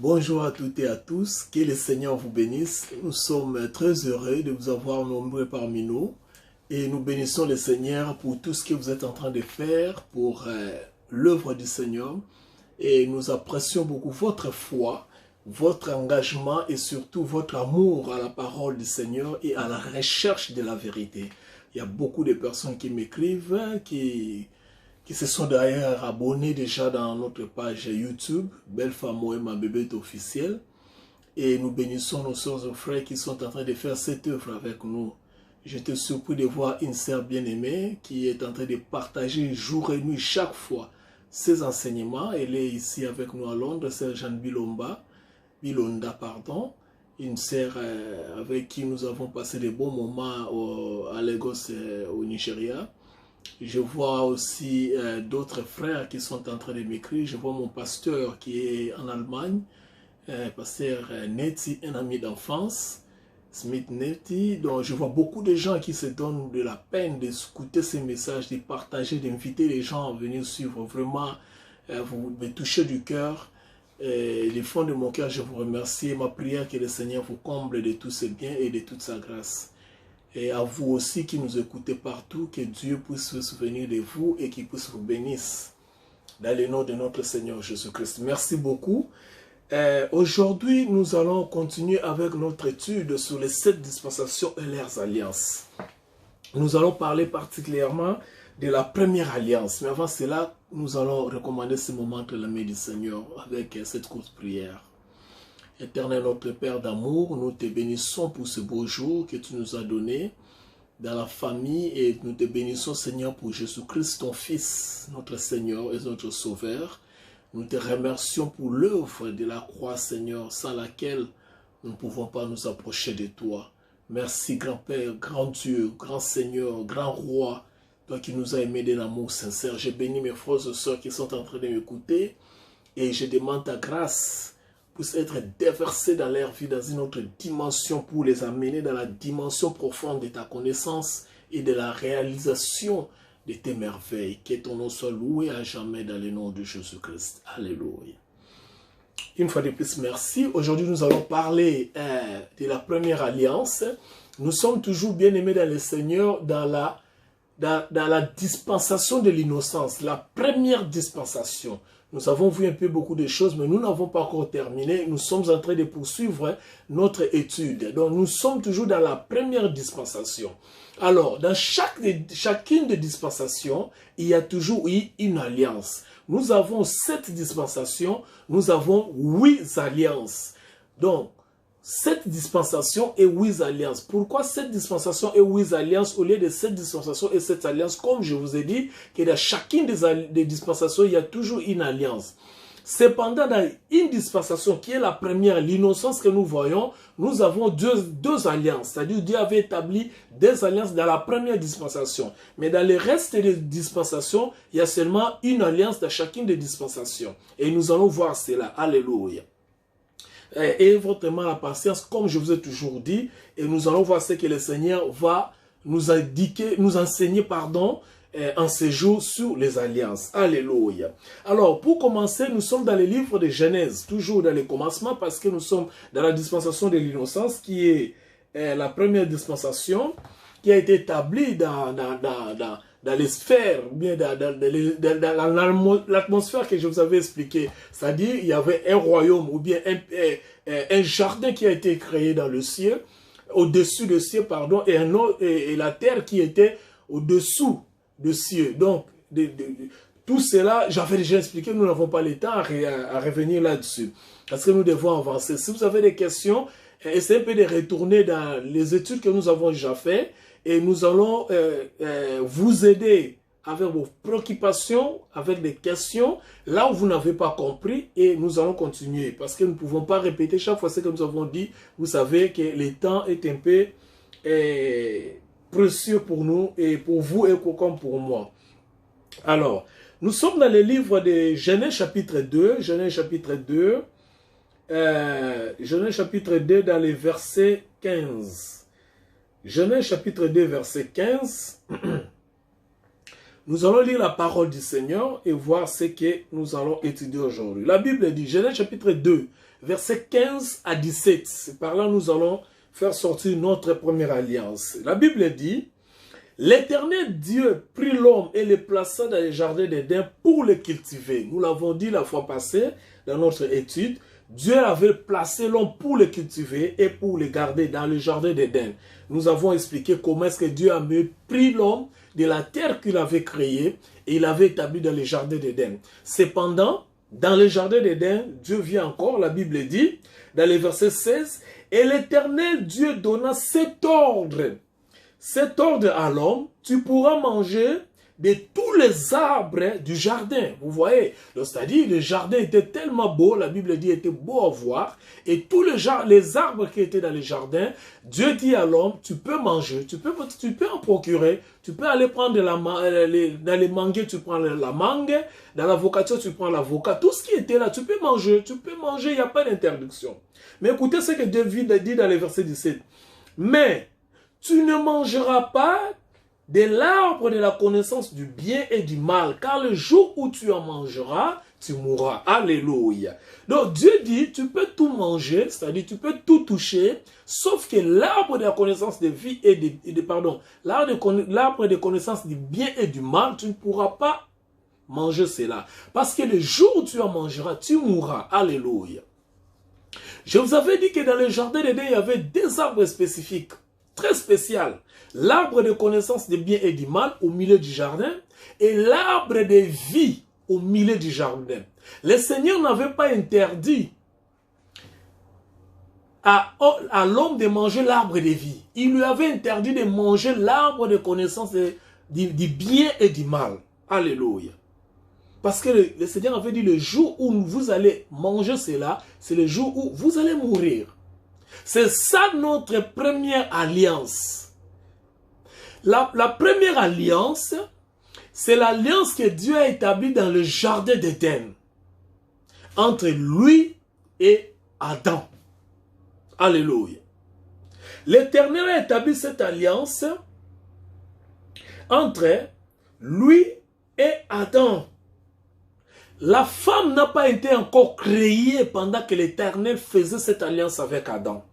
Bonjour à toutes et à tous, que le Seigneur vous bénisse. Nous sommes très heureux de vous avoir nombreux parmi nous et nous bénissons le Seigneur pour tout ce que vous êtes en train de faire pour l'œuvre du Seigneur et nous apprécions beaucoup votre foi, votre engagement et surtout votre amour à la parole du Seigneur et à la recherche de la vérité. Il y a beaucoup de personnes qui m'écrivent, qui se sont d'ailleurs abonnés déjà dans notre page YouTube, Belle Femme ma bébé est officielle. Et nous bénissons nos sœurs et frères qui sont en train de faire cette œuvre avec nous. J'étais surpris de voir une sœur bien-aimée qui est en train de partager jour et nuit chaque fois ses enseignements. Elle est ici avec nous à Londres, sœur Jeanne Bilonda, une sœur avec qui nous avons passé de bons moments à Lagos, au Nigeria. Je vois aussi d'autres frères qui sont en train de m'écrire. Je vois mon pasteur qui est en Allemagne, pasteur Neti, un ami d'enfance, Smith Neti. Donc je vois beaucoup de gens qui se donnent de la peine d'écouter ces messages, de partager, d'inviter les gens à venir suivre. Vraiment, vous me touchez du cœur. Du fond de mon cœur, je vous remercie. Ma prière que le Seigneur vous comble de tous ses biens et de toute sa grâce. Et à vous aussi qui nous écoutez partout, que Dieu puisse se souvenir de vous et qu'il puisse vous bénir dans le nom de notre Seigneur Jésus-Christ. Merci beaucoup. Aujourd'hui, nous allons continuer avec notre étude sur les 7 dispensations et leurs alliances. Nous allons parler particulièrement de la première alliance. Mais avant cela, nous allons recommander ce moment entre les mains du Seigneur avec cette courte prière. Éternel notre Père d'amour, nous te bénissons pour ce beau jour que tu nous as donné dans la famille et nous te bénissons Seigneur pour Jésus-Christ, ton Fils, notre Seigneur et notre Sauveur. Nous te remercions pour l'œuvre de la croix Seigneur, sans laquelle nous ne pouvons pas nous approcher de toi. Merci grand Père, grand Dieu, grand Seigneur, grand Roi, toi qui nous as aimés d'un amour sincère. Je bénis mes frères et sœurs qui sont en train de m'écouter et je demande ta grâce puisse être déversés dans leur vie dans une autre dimension pour les amener dans la dimension profonde de ta connaissance et de la réalisation de tes merveilles. Que ton nom soit loué à jamais dans le nom de Jésus-Christ. Alléluia. Une fois de plus, merci. Aujourd'hui, nous allons parler de la première alliance. Nous sommes toujours bien aimés dans le Seigneur dans la dispensation de l'innocence, la première dispensation. Nous avons vu un peu beaucoup de choses, mais nous n'avons pas encore terminé. Nous sommes en train de poursuivre notre étude. Donc, nous sommes toujours dans la première dispensation. Alors, dans chacune des dispensations, il y a toujours eu une alliance. Nous avons 7 dispensations, nous avons 8 alliances. Donc, 7 dispensations et 8 alliances. Pourquoi 7 dispensations et 8 alliances au lieu de 7 dispensations et 7 alliances? Comme je vous ai dit, que dans chacune des dispensations, il y a toujours une alliance. Cependant, dans une dispensation qui est la première, l'innocence que nous voyons, nous avons deux alliances. C'est-à-dire Dieu avait établi des alliances dans la première dispensation. Mais dans le reste des dispensations, il y a seulement une alliance dans chacune des dispensations. Et nous allons voir cela. Alléluia. Et vraiment la patience, comme je vous ai toujours dit, et nous allons voir ce que le Seigneur va nous indiquer, nous enseigner, en ces jours sur les alliances. Alléluia. Alors, pour commencer, nous sommes dans le livre de Genèse, toujours dans le commencement, parce que nous sommes dans la dispensation de l'innocence, qui est la première dispensation, qui a été établie dans les sphères, ou bien dans l'atmosphère que je vous avais expliqué. C'est-à-dire, il y avait un royaume, ou bien un jardin qui a été créé dans le ciel, au-dessus du ciel, pardon, et la terre qui était au-dessous du ciel. Donc, tout cela, j'avais déjà expliqué, nous n'avons pas le temps à revenir là-dessus. Parce que nous devons avancer. Si vous avez des questions, essayez un peu de retourner dans les études que nous avons déjà faites. Et nous allons vous aider avec vos préoccupations, avec des questions, là où vous n'avez pas compris, et nous allons continuer. Parce que nous ne pouvons pas répéter chaque fois ce que nous avons dit. Vous savez que le temps est un peu précieux pour nous, et pour vous, et comme pour moi. Alors, nous sommes dans le livre de Genèse chapitre 2, Genèse chapitre 2, Genèse chapitre 2 dans les versets 15. Genèse chapitre 2, verset 15. Nous allons lire la parole du Seigneur et voir ce que nous allons étudier aujourd'hui. La Bible dit, Genèse chapitre 2, versets 15 à 17. C'est par là que nous allons faire sortir notre première alliance. La Bible dit, l'Éternel Dieu prit l'homme et le plaça dans les jardins d'Éden pour le cultiver. Nous l'avons dit la fois passée dans notre étude. Dieu avait placé l'homme pour le cultiver et pour le garder dans le jardin d'Éden. Nous avons expliqué comment est-ce que Dieu a pris l'homme de la terre qu'il avait créée et il avait établi dans le jardin d'Éden. Cependant, dans le jardin d'Éden, Dieu vient encore, la Bible dit, dans le verset 16, « Et l'Éternel Dieu donna cet ordre à l'homme, tu pourras manger de tous les arbres du jardin. » Vous voyez, c'est-à-dire le jardin était tellement beau, la Bible dit était beau à voir, et tous les arbres qui étaient dans le jardin, Dieu dit à l'homme, tu peux manger, tu peux en procurer, tu peux aller prendre dans les manguiers, tu prends la mangue, dans l'avocature, tu prends l'avocat, tout ce qui était là, tu peux manger, il n'y a pas d'interdiction. Mais écoutez ce que Dieu dit dans le verset 17. Mais tu ne mangeras pas de l'arbre de la connaissance du bien et du mal, car le jour où tu en mangeras, tu mourras. Alléluia. Donc Dieu dit, tu peux tout manger, c'est-à-dire tu peux tout toucher, sauf que l'arbre de la connaissance de vie et l'arbre de connaissance du bien et du mal, tu ne pourras pas manger cela. Parce que le jour où tu en mangeras, tu mourras. Alléluia. Je vous avais dit que dans le jardin d'Éden, il y avait des arbres spécifiques, très spéciaux. L'arbre de connaissance du bien et du mal au milieu du jardin et l'arbre de vie au milieu du jardin. Le Seigneur n'avait pas interdit à l'homme de manger l'arbre de vie. Il lui avait interdit de manger l'arbre de connaissance du bien et du mal. Alléluia. Parce que le Seigneur avait dit, le jour où vous allez manger cela, c'est le jour où vous allez mourir. C'est ça notre première alliance. La première alliance, c'est l'alliance que Dieu a établie dans le jardin d'Éden, entre lui et Adam. Alléluia. L'Éternel a établi cette alliance entre lui et Adam. La femme n'a pas été encore créée pendant que l'Éternel faisait cette alliance avec Adam.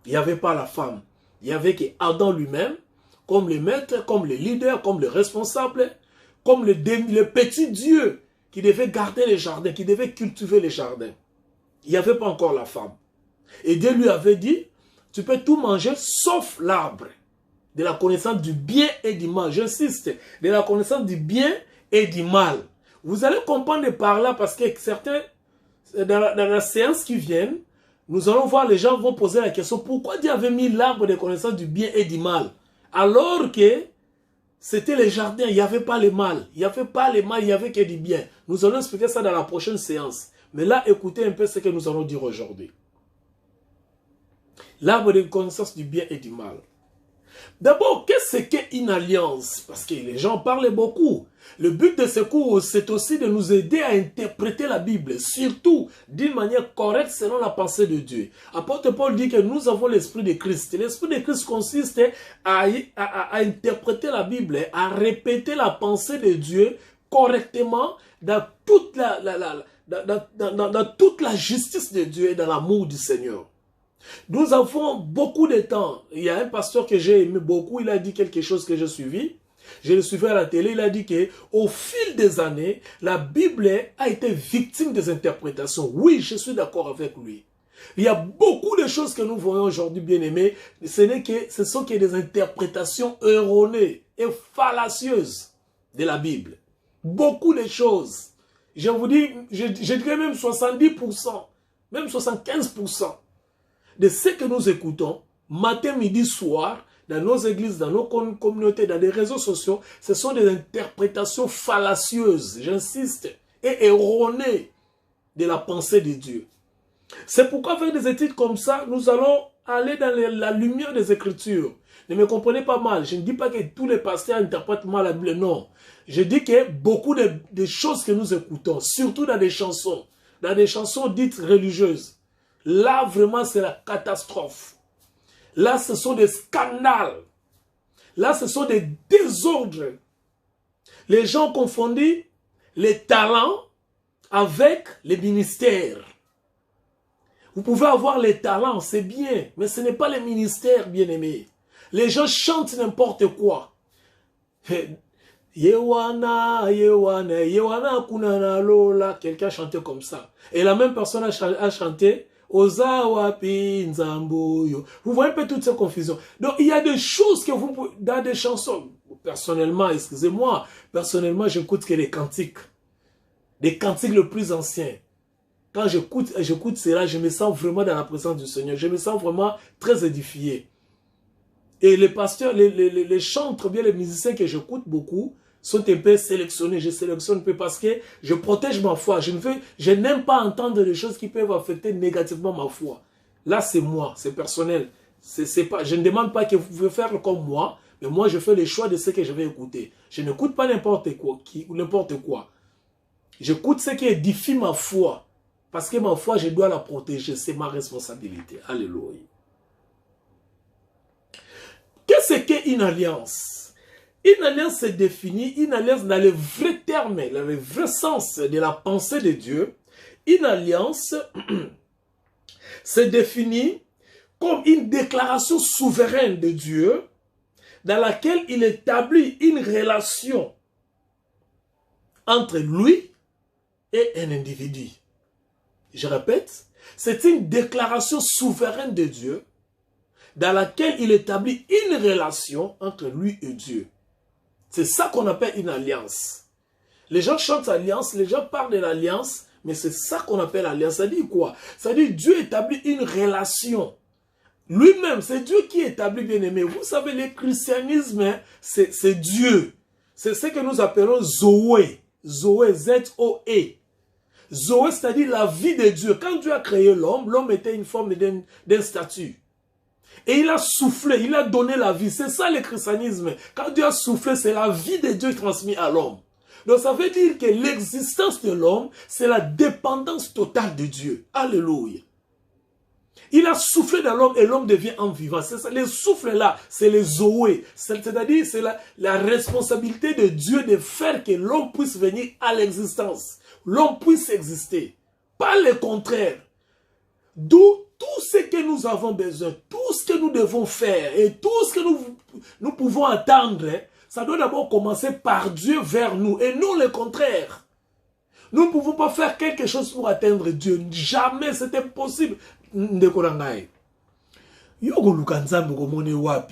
Il n'y avait pas la femme. Il n'y avait que Adam lui-même, comme le maître, comme le leader, comme le responsable, comme le petit Dieu qui devait garder les jardins, qui devait cultiver les jardins. Il n'y avait pas encore la femme. Et Dieu lui avait dit, tu peux tout manger sauf l'arbre de la connaissance du bien et du mal. J'insiste, de la connaissance du bien et du mal. Vous allez comprendre par là parce que certains, dans la séance qui vient, nous allons voir, les gens vont poser la question, pourquoi Dieu avait mis l'arbre de connaissance du bien et du mal? Alors que c'était les jardins, il n'y avait pas le mal. Il n'y avait pas le mal, il n'y avait que du bien. Nous allons expliquer ça dans la prochaine séance. Mais là, écoutez un peu ce que nous allons dire aujourd'hui. L'arbre de connaissance du bien et du mal. D'abord, qu'est-ce qu'une alliance? Parce que les gens parlent beaucoup. Le but de ce cours, c'est aussi de nous aider à interpréter la Bible, surtout d'une manière correcte selon la pensée de Dieu. Apôtre Paul dit que nous avons l'esprit de Christ. L'esprit de Christ consiste à interpréter la Bible, à répéter la pensée de Dieu correctement dans toute dans toute la justice de Dieu et dans l'amour du Seigneur. Nous avons beaucoup de temps. Il y a un pasteur que j'ai aimé beaucoup, il a dit quelque chose que j'ai suivi. Je le suivais à la télé, il a dit qu'au fil des années, la Bible a été victime des interprétations. Oui, je suis d'accord avec lui. Il y a beaucoup de choses que nous voyons aujourd'hui, bien aimés. Ce sont que des interprétations erronées et fallacieuses de la Bible. Beaucoup de choses. Je vous dis, je dirais même 70%, même 75%. De ce que nous écoutons, matin, midi, soir, dans nos églises, dans nos communautés, dans les réseaux sociaux, ce sont des interprétations fallacieuses, j'insiste, et erronées de la pensée de Dieu. C'est pourquoi faire des études comme ça, nous allons aller dans la lumière des Écritures. Ne me comprenez pas mal, je ne dis pas que tous les pasteurs interprètent mal la Bible, non. Je dis que beaucoup de choses que nous écoutons, surtout dans des chansons dites religieuses, là, vraiment, c'est la catastrophe. Là, ce sont des scandales. Là, ce sont des désordres. Les gens confondent les talents avec les ministères. Vous pouvez avoir les talents, c'est bien, mais ce n'est pas les ministères, bien-aimés. Les gens chantent n'importe quoi. Yewana, Yewana, Yewana, Kunana, Lola. Quelqu'un chantait comme ça. Et la même personne a chanté Ozawa, Pinzamboyo. Vous voyez un peu toutes ces confusions. Donc, il y a des choses que vous pouvez, dans des chansons. Personnellement, excusez-moi, personnellement, j'écoute que les cantiques. Les cantiques les plus anciens. Quand j'écoute cela, je me sens vraiment dans la présence du Seigneur. Je me sens vraiment très édifié. Et les pasteurs, les chantres, bien les musiciens que j'écoute beaucoup, sont un peu sélectionnés. Je sélectionne un peu parce que je protège ma foi. Je n'aime pas entendre des choses qui peuvent affecter négativement ma foi. Là, c'est moi, c'est personnel. Je ne demande pas que vous pouvez faire comme moi, mais moi, je fais le choix de ce que je vais écouter. Je n'écoute pas n'importe quoi. J'écoute ce qui édifie ma foi. Parce que ma foi, je dois la protéger. C'est ma responsabilité. Alléluia. Qu'est-ce qu'une alliance? Une alliance se définit, une alliance dans le vrai terme, dans le vrai sens de la pensée de Dieu. Une alliance se définit comme une déclaration souveraine de Dieu dans laquelle il établit une relation entre lui et un individu. Je répète, c'est une déclaration souveraine de Dieu dans laquelle il établit une relation entre lui et Dieu. C'est ça qu'on appelle une alliance. Les gens chantent alliance, les gens parlent de l'alliance, mais c'est ça qu'on appelle alliance. Ça dit quoi? Ça dit Dieu établit une relation. Lui-même, c'est Dieu qui établit, bien aimé. Vous savez, le christianisme, c'est Dieu. C'est ce que nous appelons Zoé. Zoé, Z-O-E. Zoé, c'est-à-dire la vie de Dieu. Quand Dieu a créé l'homme, l'homme était une forme d'un statut. Et il a soufflé, il a donné la vie. C'est ça le christianisme. Quand Dieu a soufflé, c'est la vie de Dieu transmise à l'homme. Donc ça veut dire que l'existence de l'homme, c'est la dépendance totale de Dieu. Alléluia. Il a soufflé dans l'homme et l'homme devient un vivant. C'est ça. Les souffles là, c'est les Zoé. C'est-à-dire, c'est la responsabilité de Dieu de faire que l'homme puisse venir à l'existence. L'homme puisse exister. Pas le contraire. D'où tout ce que nous avons besoin, tout ce que nous devons faire et tout ce que nous pouvons attendre, ça doit d'abord commencer par Dieu vers nous et non le contraire. Nous ne pouvons pas faire quelque chose pour atteindre Dieu. Jamais, c'est impossible.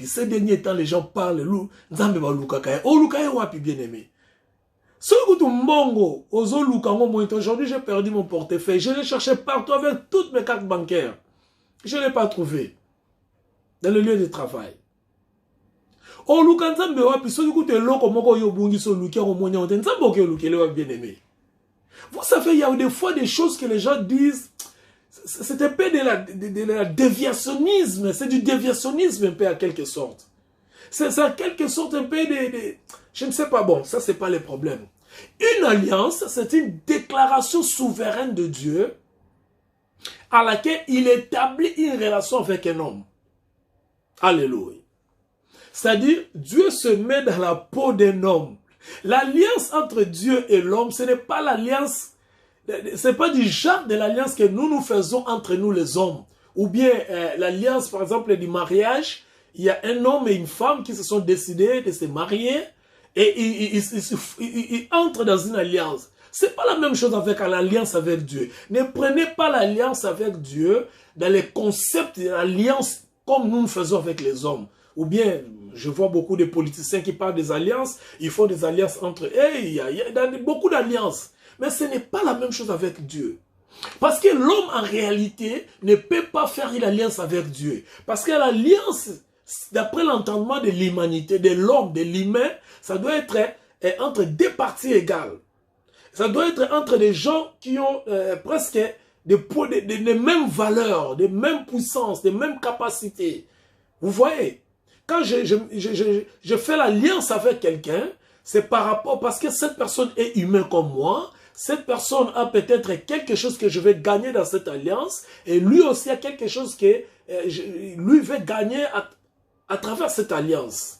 Ces derniers temps, les gens parlent, bien aimé. Aujourd'hui, j'ai perdu mon portefeuille. Je l'ai cherché partout avec toutes mes cartes bancaires. Je ne l'ai pas trouvé. Dans le lieu de travail. Vous savez, il y a des fois des choses que les gens disent. C'est un peu de la déviationnisme. C'est du déviationnisme un peu à quelque sorte. C'est en quelque sorte un peu de... Je ne sais pas, bon, ça c'est pas le problème. Une alliance, c'est une déclaration souveraine de Dieu à laquelle il établit une relation avec un homme. Alléluia. C'est-à-dire, Dieu se met dans la peau d'un homme. L'alliance entre Dieu et l'homme, ce n'est pas l'alliance, c'est pas du genre de l'alliance que nous faisons entre nous les hommes. Ou bien l'alliance, par exemple, du mariage, il y a un homme et une femme qui se sont décidés de se marier et ils entrent dans une alliance. C'est pas la même chose avec l'alliance avec Dieu. Ne prenez pas l'alliance avec Dieu dans les concepts de l'alliance comme nous faisons avec les hommes. Ou bien, je vois beaucoup de politiciens qui parlent des alliances, ils font des alliances entre eux, il y a beaucoup d'alliances. Mais ce n'est pas la même chose avec Dieu. Parce que l'homme, en réalité, ne peut pas faire une alliance avec Dieu. Parce que l'alliance, d'après l'entendement de l'humanité, de l'homme, de l'humain, ça doit être entre deux parties égales. Ça doit être entre des gens qui ont presque des mêmes valeurs, des mêmes puissances, des mêmes capacités. Vous voyez, quand je fais l'alliance avec quelqu'un, c'est par rapport, parce que cette personne est humaine comme moi, cette personne a peut-être quelque chose que je vais gagner dans cette alliance, et lui aussi a quelque chose que lui veut gagner à travers cette alliance.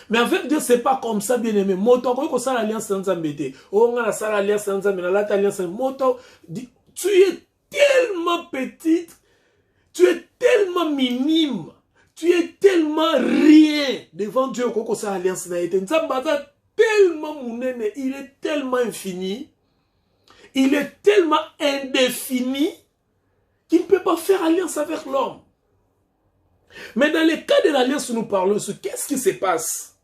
Mais avec Dieu, c'est pas comme ça, bien aimé. Moto, quand ça l'alliance sans embêter. Oh, on a ça l'alliance sans embêter. La alliance moto. Tu es tellement petite. Tu es tellement minime. Tu es tellement rien devant Dieu. Quand ça l'alliance n'a été. Tellement mounene. Il est tellement infini. Il est tellement indéfini qu'il ne peut pas faire alliance avec l'homme. Mais dans le cas de l'alliance où nous parlons, qu'est-ce qui se passe?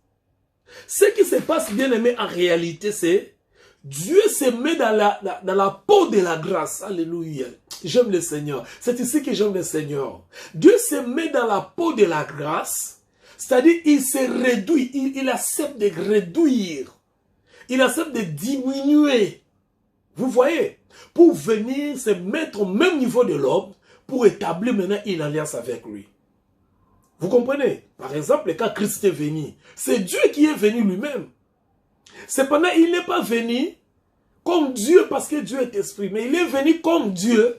Ce qui se passe, bien aimé, en réalité, c'est Dieu se met dans la peau de la grâce. Alléluia. J'aime le Seigneur. C'est ici que j'aime le Seigneur. Dieu se met dans la peau de la grâce. C'est-à-dire, il se réduit. Il accepte de réduire. Il accepte de diminuer. Vous voyez? Pour venir se mettre au même niveau de l'homme, pour établir maintenant une alliance avec lui. Vous comprenez? Par exemple, quand Christ est venu, c'est Dieu qui est venu lui-même. Cependant, il n'est pas venu comme Dieu parce que Dieu est esprit, mais il est venu comme Dieu.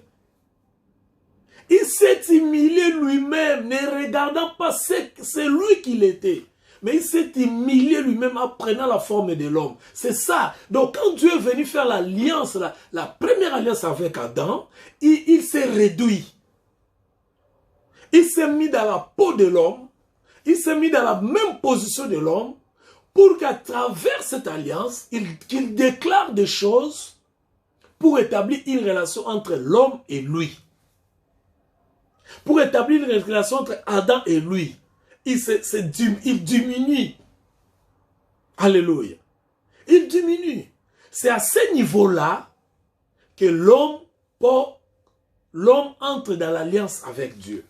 Il s'est humilié lui-même, ne regardant pas c'est lui qu'il était. Mais il s'est humilié lui-même en prenant la forme de l'homme. C'est ça. Donc quand Dieu est venu faire l'alliance, la première alliance avec Adam, il s'est réduit. Il s'est mis dans la peau de l'homme. Il s'est mis dans la même position de l'homme pour qu'à travers cette alliance, qu'il déclare des choses pour établir une relation entre l'homme et lui. Pour établir une relation entre Adam et lui. Il diminue. Alléluia. Il diminue. C'est à ce niveau-là que l'homme entre dans l'alliance avec Dieu.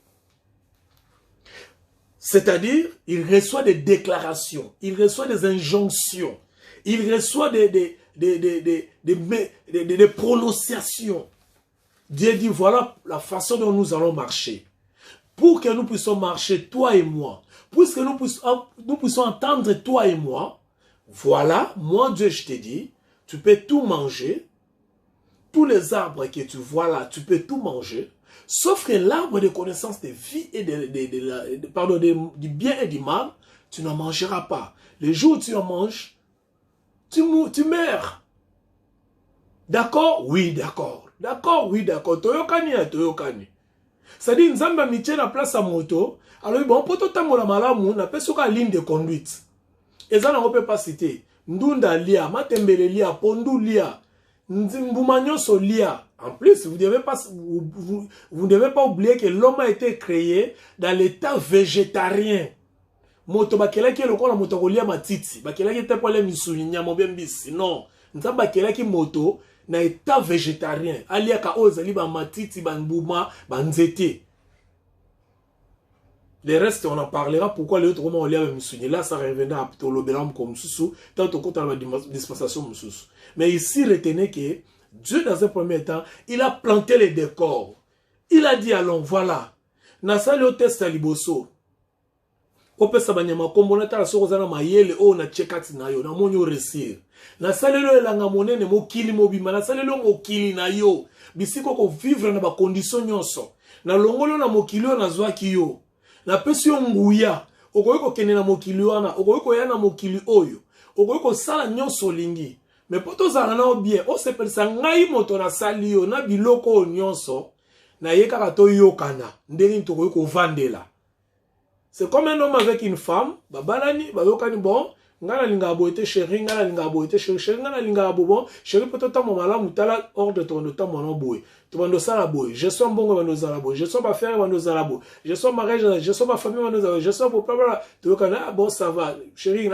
C'est-à-dire, il reçoit des déclarations, il reçoit des injonctions, il reçoit des prononciations. Dieu dit, voilà la façon dont nous allons marcher. Pour que nous puissions marcher, toi et moi, puisque nous puissions entendre toi et moi, voilà, moi Dieu, je te dis, tu peux tout manger, tous les arbres que tu vois là, tu peux tout manger, sauf que l'arbre de connaissance de vie et du bien et du mal, tu n'en mangeras pas. Le jour où tu en manges, tu meurs. D'accord? Oui, d'accord. D'accord, oui, d'accord. Toyokani. C'est-à-dire, Nzambe a mis la place à moto. Alors, bon, pour tout le temps, on a fait une ligne de conduite. Et ça, on ne peut pas citer. Ndunda lia, Matembele lia, Pondu lia, Mboumanyoso lia. En plus, vous ne devez pas oublier que l'homme a été créé dans l'état végétarien. Moto bakela ki lokona moto kolia matiti, bakela ki te pole misuni nyama bembisi. Non, nzamba bakela ki moto na état végétarien. Alia ka ozali ba matiti, ba mbouma, ba nzete. Les restes, on en parlera. Pourquoi les autres romans ont l'air misuni. Là, ça reviendra à Ptolobelam comme Soussou, tant au compte dans la dispensation Moussous. Mais ici, retenez que Dieu, dans un premier temps, il a planté les décors. Il a dit, allons, voilà. Nasa le test à Liboso. Opesa banyama kombonata la soko zana mayele o na chekati na yo na monyo resir. Na salelo elanga monene mokili mobima na salelo mokili na yo. Bisiko ko vivre na ba condition nyonso. Na longolo na mokili na zwaki yo. Na pesi yo nguya. Okoyiko kene na mokili wana, okoyiko ya na mokili oyo. Okoyiko sala nyonso lingi. Mais poto zana na bien, o sepelisa ngai moto na sali yo na biloko nyonso na yeka kato yokana. Ndenge ntokoyiko vandela. C'est comme un homme avec une femme, babalani, bayokani bon, ngana linga aboite chéri, ngana linga aboite chéri, ngana linga bon, chéri peut-être mon mala mutala hors de ton temps mon boy. Tu vas nous la boy. Je suis bon dans nos arabes, je suis ma frère dans nos arabes, je suis mariage, je suis ma famille dans nos arabes, je suis pour pas tu veux kana bon ça va, chéri,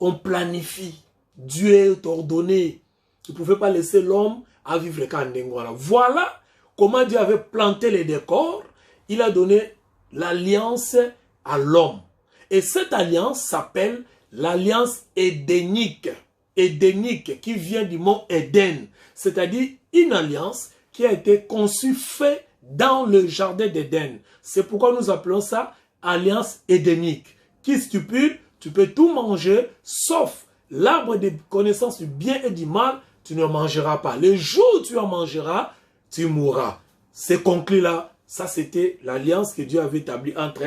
on planifie. Dieu est ordonné. Tu ne pouvais pas laisser l'homme à vivre quand voilà comment Dieu avait planté les décors, il a donné l'alliance à l'homme. Et cette alliance s'appelle l'alliance édénique. Édénique, qui vient du mot Éden. C'est-à-dire une alliance qui a été conçue, faite dans le jardin d'Éden. C'est pourquoi nous appelons ça alliance édénique. Qui stipule, tu peux tout manger, sauf l'arbre de connaissance du bien et du mal, tu ne mangeras pas. Le jour où tu en mangeras, tu mourras. C'est conclu là. Ça, c'était l'alliance que Dieu avait établie entre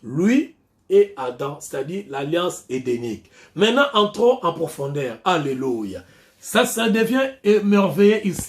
lui et Adam, c'est-à-dire l'alliance édénique. Maintenant, entrons en profondeur. Alléluia. Ça devient merveilleux ici.